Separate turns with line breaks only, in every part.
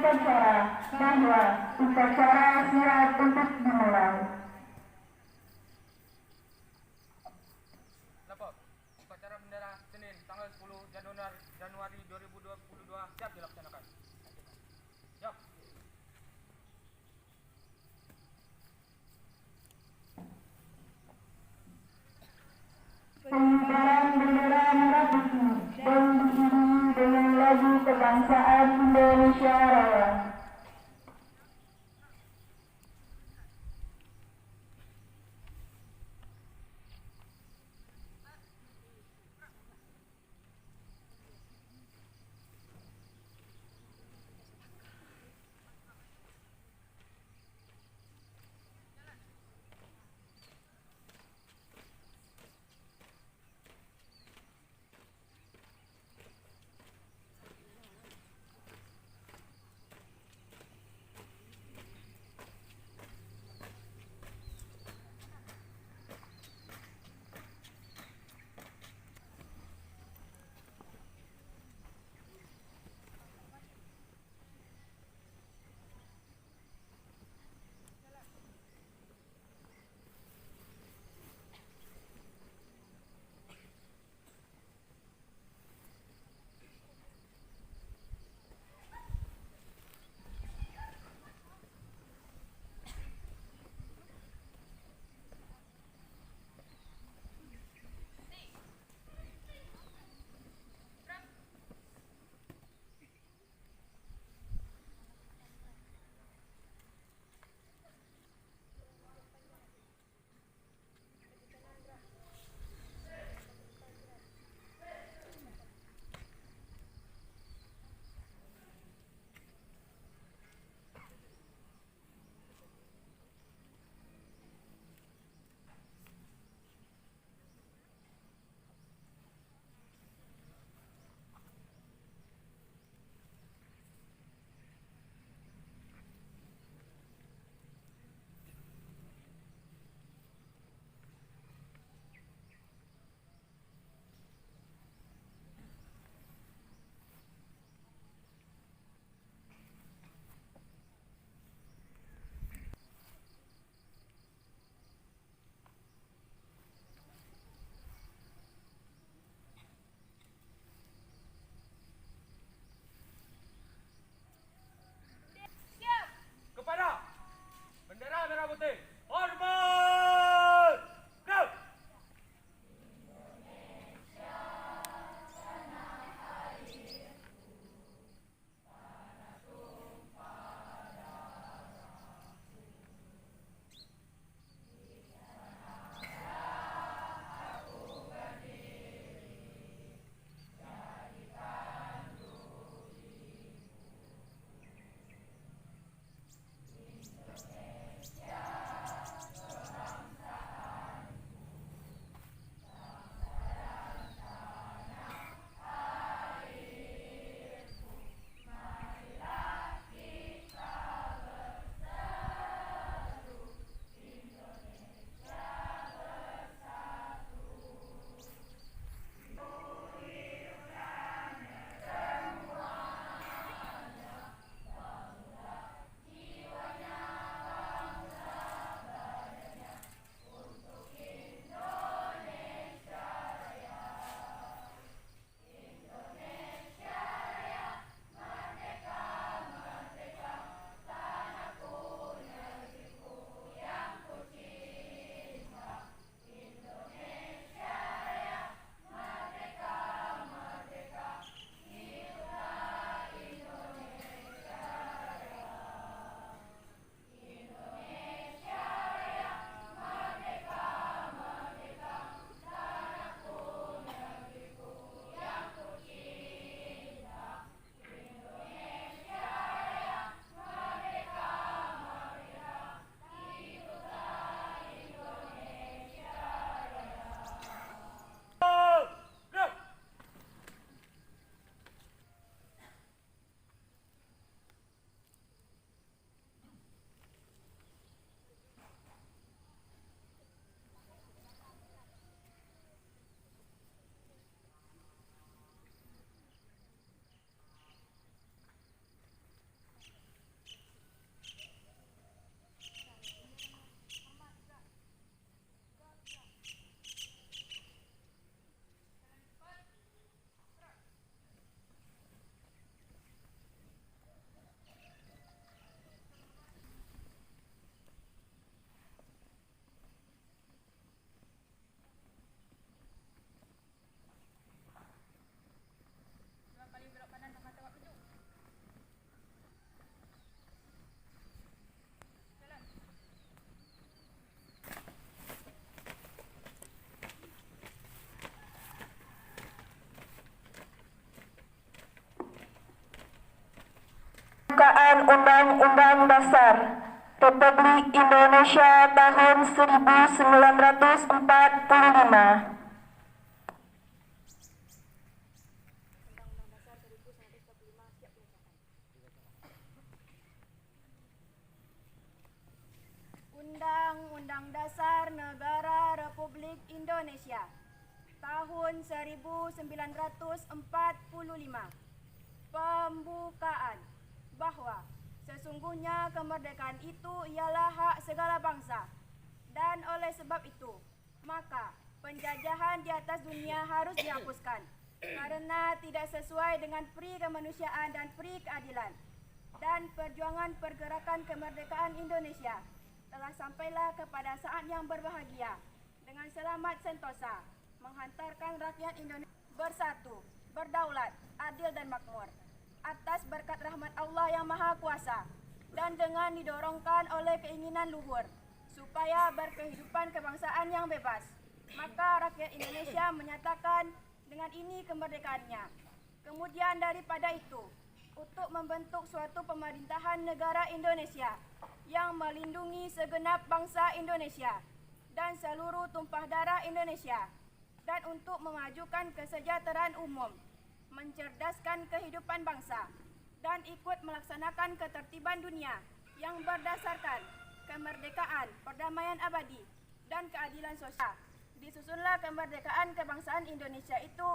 upacara bahwa upacara siap untuk dimulai.
Lapor, upacara bendera Senin tanggal 10 Januari 2022 siap dilaksanakan. Siap.
Pengibaran bendera merah putih dan diiringi dengan lagu kebangsaan Indonesia Raya. Pembukaan Undang-Undang Dasar Republik Indonesia tahun 1945.
Undang-Undang Dasar Negara Republik Indonesia tahun 1945. Pembukaan bahwa sesungguhnya kemerdekaan itu ialah hak segala bangsa, dan oleh sebab itu maka penjajahan di atas dunia harus dihapuskan karena tidak sesuai dengan pri kemanusiaan dan pri keadilan. Dan perjuangan pergerakan kemerdekaan Indonesia telah sampailah kepada saat yang berbahagia dengan selamat sentosa menghantarkan rakyat Indonesia bersatu, berdaulat, adil dan makmur atas berkat rahmat Allah yang Maha Kuasa, dan dengan didorongkan oleh keinginan luhur supaya berkehidupan kebangsaan yang bebas, maka rakyat Indonesia menyatakan dengan ini kemerdekaannya. Kemudian daripada itu, untuk membentuk suatu pemerintahan negara Indonesia yang melindungi segenap bangsa Indonesia dan seluruh tumpah darah Indonesia, dan untuk memajukan kesejahteraan umum, mencerdaskan kehidupan bangsa, dan ikut melaksanakan ketertiban dunia yang berdasarkan kemerdekaan, perdamaian abadi, dan keadilan sosial. Disusunlah kemerdekaan kebangsaan Indonesia itu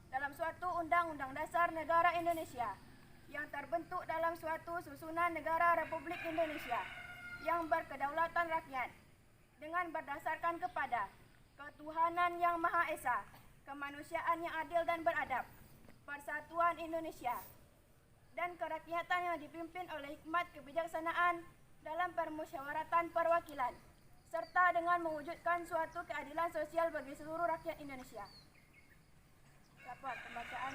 dalam suatu Undang-Undang Dasar Negara Indonesia yang terbentuk dalam suatu susunan negara Republik Indonesia yang berkedaulatan rakyat dengan berdasarkan kepada ketuhanan yang Maha Esa, kemanusiaan yang adil dan beradab, persatuan Indonesia, dan kerakyatan yang dipimpin oleh hikmat kebijaksanaan dalam permusyawaratan perwakilan, serta dengan mewujudkan suatu keadilan sosial bagi seluruh rakyat Indonesia. Dapat pembacaan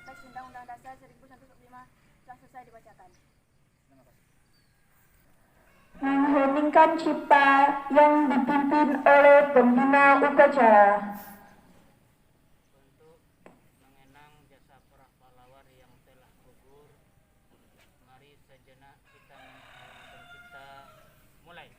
teks Undang-Undang Dasar 1945 telah selesai dibacakan.
Mengheningkan cipta yang dipimpin oleh pembina upacara.
Untuk mengenang jasa para pahlawan yang telah gugur, mari sejenak kita menghayati pencipta. Mulai.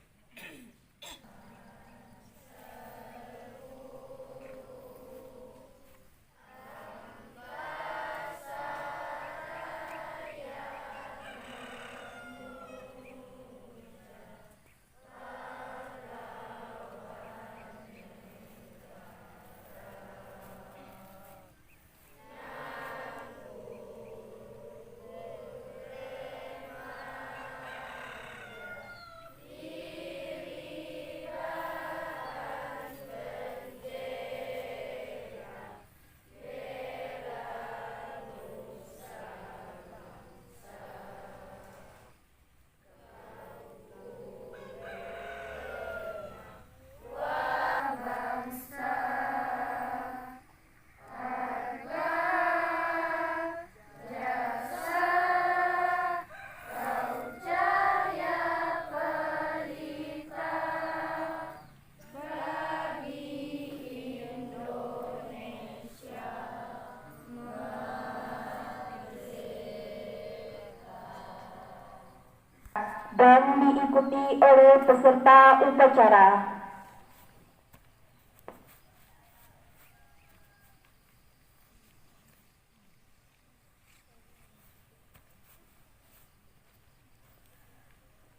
Dan diikuti oleh peserta upacara.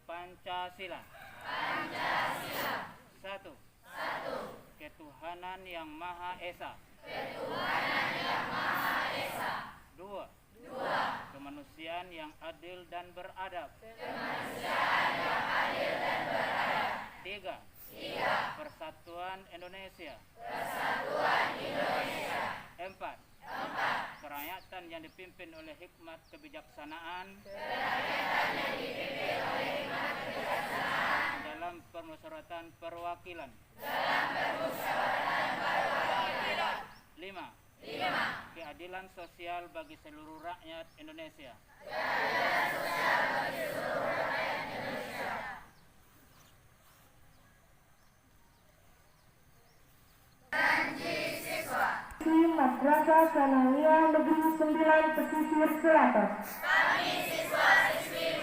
Pancasila. Satu. Ketuhanan yang Maha Esa. Dua. Kemanusiaan yang adil dan beradab. Tiga. Persatuan Indonesia. Empat. Kerakyatan yang dipimpin oleh hikmat kebijaksanaan dalam permusyawaratan perwakilan. Lima. Keadilan sosial bagi seluruh rakyat Indonesia.
Madrasah Sanawiyah Negeri 9 Pesisir Selatan.
Kami siswa-siswi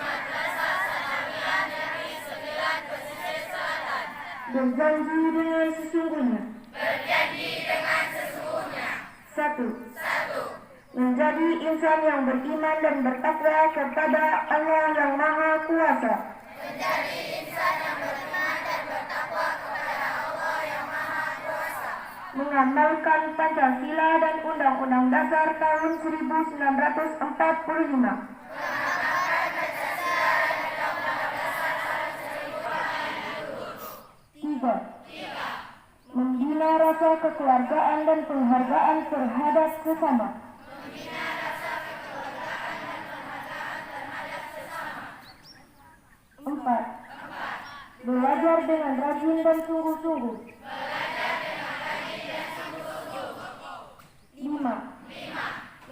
Berjanji dengan sesungguhnya. 1. Menjadi insan yang beriman dan bertakwa kepada Allah yang Maha Kuasa. Mengamalkan Pancasila dan Undang-Undang Dasar tahun 1945. 3. Membina rasa kekeluargaan dan penghargaan terhadap sesama. 4. Belajar dengan rajin dan sungguh-sungguh. 5.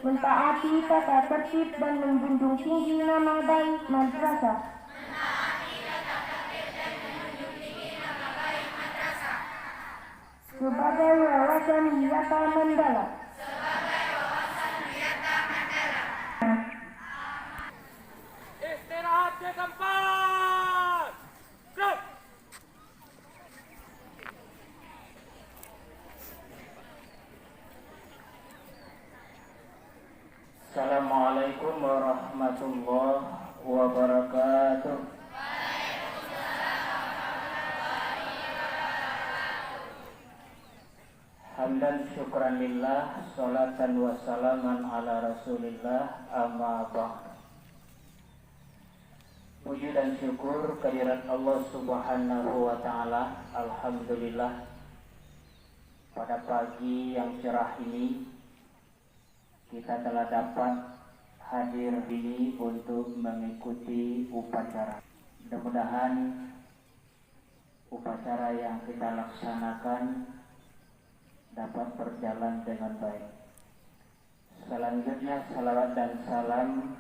Mentaati tata tertib dan menjunjung tinggi nama baik madrasah. 6. Sebagai wawasan wisata mendalam.
Istirahat di tempat. Gerak.
Assalamualaikum warahmatullahi wabarakatuh. Hamdan syukran lillah, salatan wa salaman ala rasulillah, amma ba'd. Puji dan syukur kehadirat Allah subhanahu wa ta'ala. Alhamdulillah, pada pagi yang cerah ini kita telah dapat hadir ini untuk mengikuti upacara. Mudah-mudahan upacara yang kita laksanakan dapat berjalan dengan baik. Selanjutnya salawat dan salam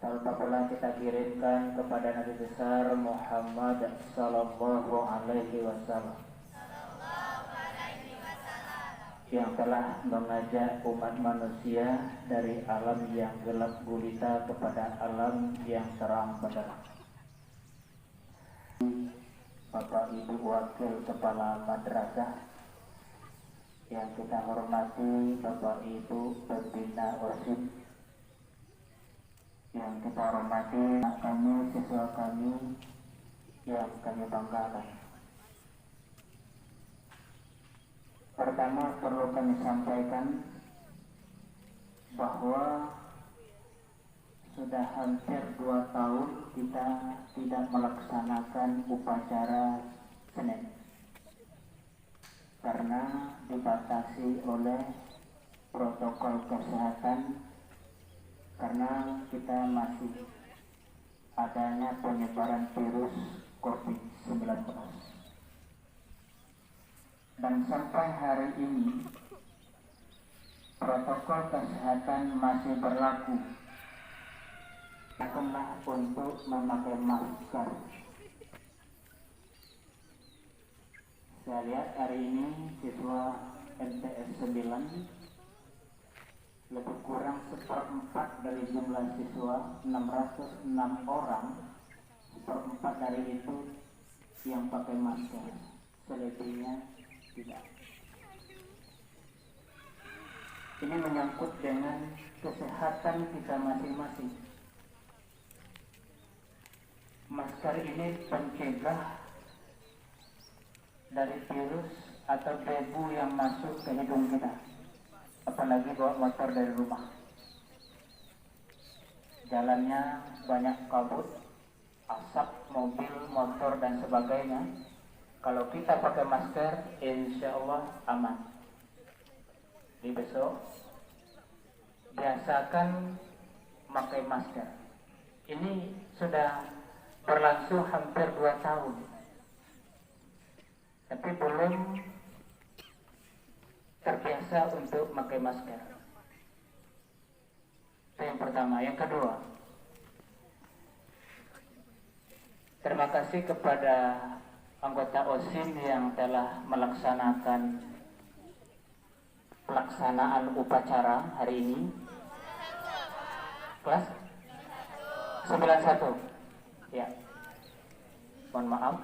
tanpa pula kita kirimkan kepada Nabi besar Muhammad sallallahu alaihi wasallam yang telah mengajak umat manusia dari alam yang gelap gulita kepada alam yang terang benderang. Bapak Ibu Wakil Kepala Madrasah yang kita hormati, Bapak Ibu Pembina OSIS yang kita hormati, kami, siswa kami yang kami banggakan. Pertama perlu kami sampaikan bahwa sudah hampir 2 tahun kita tidak melaksanakan upacara Senin karena dibatasi oleh protokol kesehatan, karena kita masih adanya penyebaran virus COVID-19. Dan sampai hari ini protokol kesehatan masih berlaku. Lakukanlah untuk memakai masker. Saya lihat hari ini siswa MTS 9 lebih kurang 1/4 dari jumlah siswa, 606 orang, 1/4 dari itu yang pakai masker, selebihnya tidak. Ini menyangkut dengan kesehatan kita masing-masing. Masker ini pencegah dari virus atau debu yang masuk ke hidung kita, apalagi bawa motor dari rumah. Jalannya banyak kabut, asap, mobil, motor dan sebagainya. Kalau kita pakai masker, insya Allah aman. Di besok biasakan pakai masker. Ini sudah berlangsung hampir 2 tahun, tapi belum terbiasa untuk pakai masker. Itu yang pertama. Yang kedua, terima kasih kepada anggota OSIM yang telah melaksanakan pelaksanaan upacara hari ini. Kelas 91. Ya. Mohon maaf.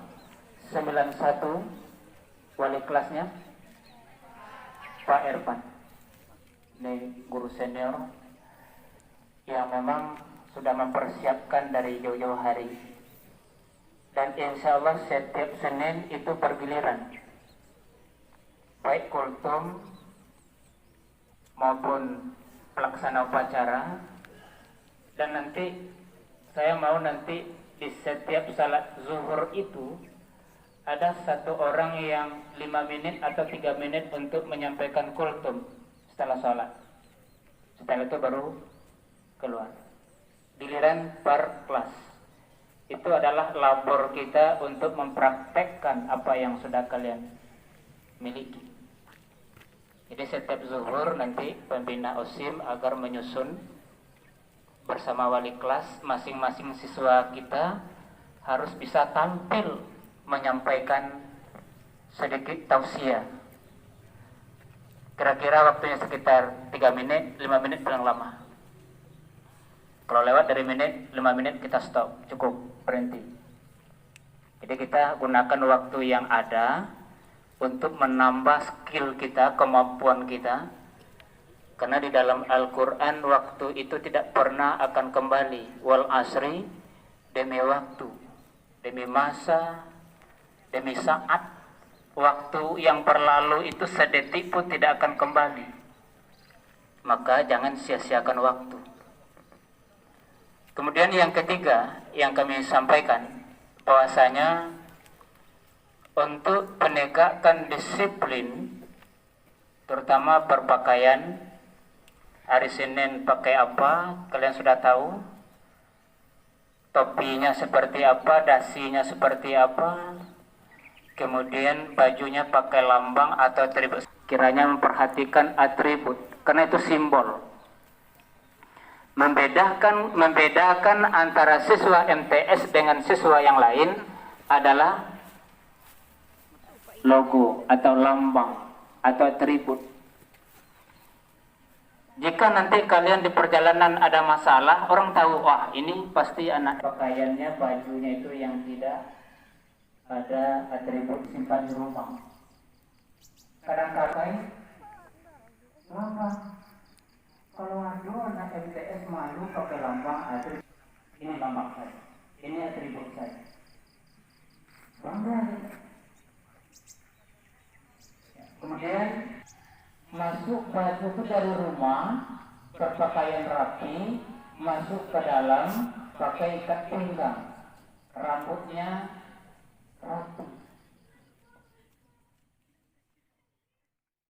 91 wali kelasnya Pak Irfan. Ini guru senior yang memang sudah mempersiapkan dari jauh-jauh hari. Dan insya Allah setiap Senin itu bergiliran, baik kultum maupun pelaksana upacara. Dan nanti saya mau nanti di setiap salat zuhur itu ada satu orang yang 5 menit atau 3 menit untuk menyampaikan kultum setelah salat. Setelah itu baru keluar. Giliran per kelas. Itu adalah labor kita untuk mempraktekkan apa yang sudah kalian miliki. Jadi setiap zuhur nanti pembina OSIM agar menyusun bersama wali kelas, masing-masing siswa kita harus bisa tampil menyampaikan sedikit tausiah. Kira-kira waktunya sekitar 3 menit, 5 menit paling lama. Kalau lewat dari menit, 5 menit kita stop, cukup, berhenti. Jadi kita gunakan waktu yang ada untuk menambah skill kita, kemampuan kita. Karena di dalam Al-Quran waktu itu tidak pernah akan kembali. Wal asri, demi waktu, demi masa, demi saat. Waktu yang berlalu itu sedetik pun tidak akan kembali. Maka jangan sia-siakan waktu. Kemudian yang ketiga yang kami sampaikan, bahwasanya untuk penegakan disiplin, terutama berpakaian, hari Senin pakai apa, kalian sudah tahu. Topinya seperti apa, dasinya seperti apa, kemudian bajunya pakai lambang atau atribut. Kiranya memperhatikan atribut, karena itu simbol. Membedakan antara siswa MTS dengan siswa yang lain adalah logo atau lambang atau atribut. Jika nanti kalian di perjalanan ada masalah, orang tahu, wah ini pasti anak pakaiannya, bajunya itu yang tidak ada atribut simpan di rumah. Kadang-kadang, kenapa? Kalau ada anak MTS malu pakai lambang atribut, ini lambang saya, ini atribut saya. Bangga. Kemudian masuk baju itu dari rumah, berpakaian rapi, masuk ke dalam, pakai ikat pinggang, rambutnya rapi.